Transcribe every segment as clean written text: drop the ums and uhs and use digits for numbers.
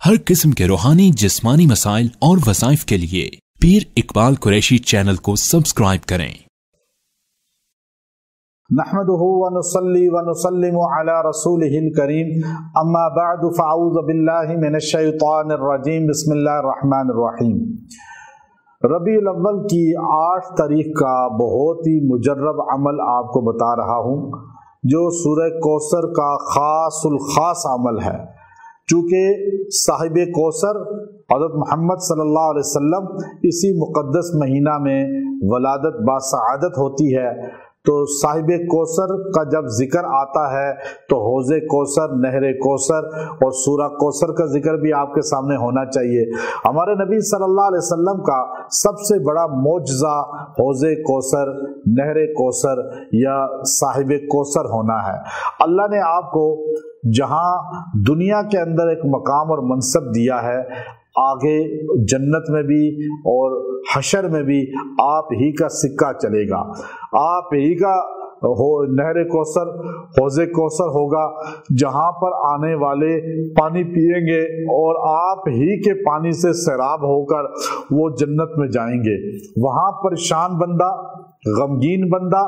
हर किस्म के रूहानी जिस्मानी मसाइल और वज़ाइफ के लिए पीर इकबाल कुरैशी चैनल को सब्सक्राइब करें। नहमदुहु व नुसल्ली व नुसल्लिमु अला रसूलिहिल करीम, अम्मा बअदु फ़अऊज़ु बिल्लाहि मिनश शैतानिर रजीम, बिस्मिल्लाहिर रहमानिर रहीम। रबीउल अव्वल की 8 तारीख का बहुत ही मुजर्रब अमल आपको बता रहा हूँ, जो सूरह कौसर का खासुल खास अमल है। चूँकि साहिब कौसर हज़रत मोहम्मद सल्लल्लाहु अलैहि वसल्लम इसी मुक़द्दस महीना में वलादत बासआदत होती है, तो साहिब कौसर का जब जिक्र आता है तो हौज़े कौसर, नहर कौसर और सूरा कौसर का जिक्र भी आपके सामने होना चाहिए। हमारे नबी सल्लल्लाहु अलैहि वसल्लम का सबसे बड़ा मौजज़ा हौज़े कौसर, नहर कौसर या साहिब कौसर होना है। अल्लाह ने आपको जहाँ दुनिया के अंदर एक मकाम और मनसब दिया है, आगे जन्नत में भी और हशर में भी आप ही का सिक्का चलेगा, आप ही का नहर कौसर, हौज़े कौसर होगा, जहाँ पर आने वाले पानी पिएंगे और आप ही के पानी से सैराब होकर वो जन्नत में जाएंगे। वहाँ परेशान बंदा, गमगीन बंदा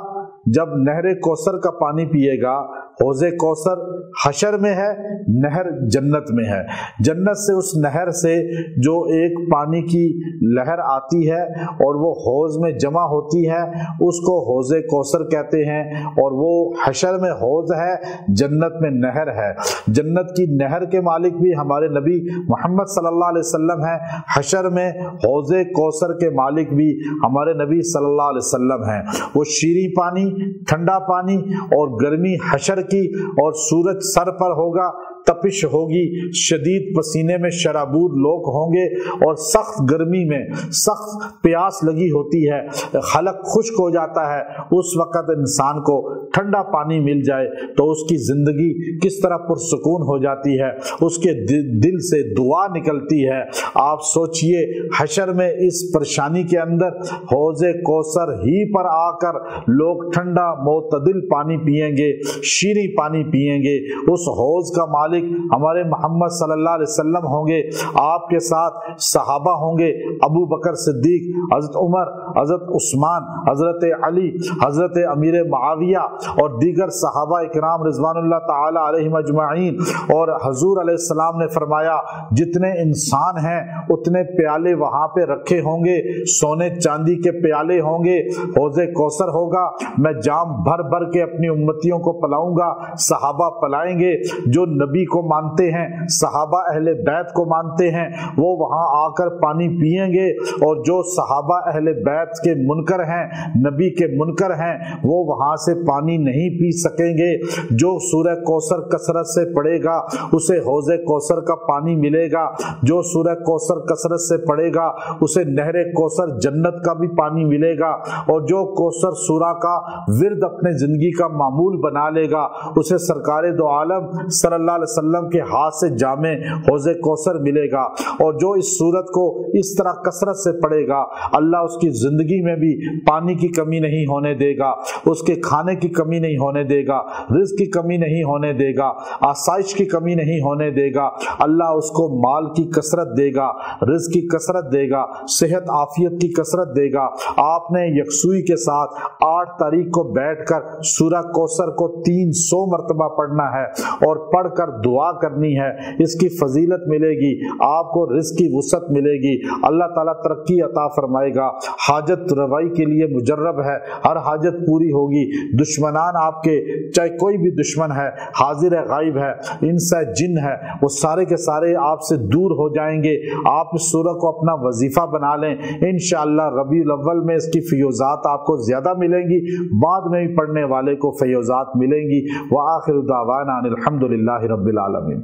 जब नहर कौसर का पानी पिएगा, हौज़े कौसर हशर में है, नहर जन्नत में है। जन्नत से उस नहर से जो एक पानी की लहर आती है और वो हौज़ में जमा होती है, उसको हौज़े कौसर कहते हैं। और वो हशर में हौज़ है, जन्नत में नहर है। जन्नत की नहर के मालिक भी हमारे नबी मोहम्मद सल्लल्लाहु अलैहि वसल्लम हैं, हशर में हौज़े कौसर के मालिक भी हमारे नबी सल्लल्लाहु अलैहि वसल्लम हैं। वो शीरी पानी, ठंडा पानी और गर्मी हशर की, और सूरज सर पर होगा, तपिश होगी, शदीद पसीने में शराबूर लोग होंगे और सख्त गर्मी में सख्त प्यास लगी होती है, खलक खुश्क हो जाता है। उस वक़्त इंसान को ठंडा पानी मिल जाए तो उसकी ज़िंदगी किस तरह पुरसुकून हो जाती है, उसके दिल से दुआ निकलती है। आप सोचिए, हशर में इस परेशानी के अंदर हौज़े कौसर ही पर आकर लोग ठंडा मोतदिल पानी पिएंगे, शीरी पानी पिएंगे। उस हौज़ का मालिक हमारे मोहम्मद सल्लल्लाहु अलैहि वसल्लम होंगे, आपके साथ सहाबा होंगे, अबू बकर सिद्दीक, हज़रत उमर, हज़रत उस्मान, हज़रत अली, हज़रत अमीर मुआविया और दीगर सहाबा इकराम रिज़वानुल्लाह ताला अलैहिम अजमाइन। और हुज़ूर अलैहिस्सलाम ने फरमाया, जितने इंसान हैं उतने प्याले वहाँ पे रखे होंगे, सोने चांदी के प्याले होंगे, हौज़े कौसर होगा, मैं जाम भर भर के अपनी उम्मतियों को पिलाऊंगा, सहाबा पिलाएंगे। जो नबी को मानते हैं, सहाबा अहले बैत को मानते हैं, वो वहां आकर पानी पिएंगे। और जो सहाबा अहले बैत के मुनकर हैं, नबी के मुनकर हैं, वो वहां से पानी नहीं पी सकेंगे। जो सूरह कौसर कसरत से पढ़ेगा उसे हौज़े कौसर का पानी मिलेगा, जो सूरह कौसर कसरत से पढ़ेगा उसे नहर कौसर जन्नत का भी पानी मिलेगा। और जो कौसर सूरा का विर्द अपने जिंदगी का मामूल बना लेगा, उसे सरकारे दो आलम सल्लल्लाहु अलैहि वसल्लम के हाथ से जामे हौज़े कौसर मिलेगा। और जो इस सूरत को इस तरह कसरत से पढ़ेगा, अल्लाह उसकी जिंदगी में भी पानी की कमी नहीं होने देगा, उसके खाने की कमी नहीं होने देगा, रिज़्क़ की कमी नहीं होने देगा, आसाइश की कमी नहीं होने देगा। अल्लाह उसको माल की कसरत देगा, रिज़्क़ की कसरत देगा, सेहत आफियत की कसरत देगा। आपने यकसुई के साथ 8 तारीख को बैठकर सूरा कौसर को 300 मरतबा पढ़ना है और पढ़कर दुआ करनी है। इसकी फजीलत मिलेगी, आपको रिज़्क़ की वुसअत मिलेगी, अल्लाह ताला तरक्की अता फरमाएगा। हाजत रवाई के लिए मुजर्रब है, हर हाजत पूरी होगी। दुश्मनान आपके, चाहे कोई भी दुश्मन है, हाजिर है, गायब है, इंस है, जिन है, वो सारे के सारे आपसे दूर हो जाएंगे। आप इस सूरह को अपना वजीफा बना लें, इंशाअल्लाह रबीउल अव्वल में इसकी फैज़ात आपको ज्यादा मिलेंगी, बाद में भी पढ़ने वाले को फैज़ात मिलेंगी। व आखिरु दावाना अनिल हम्दुलिल्लाहि रब्बिल आलमीन।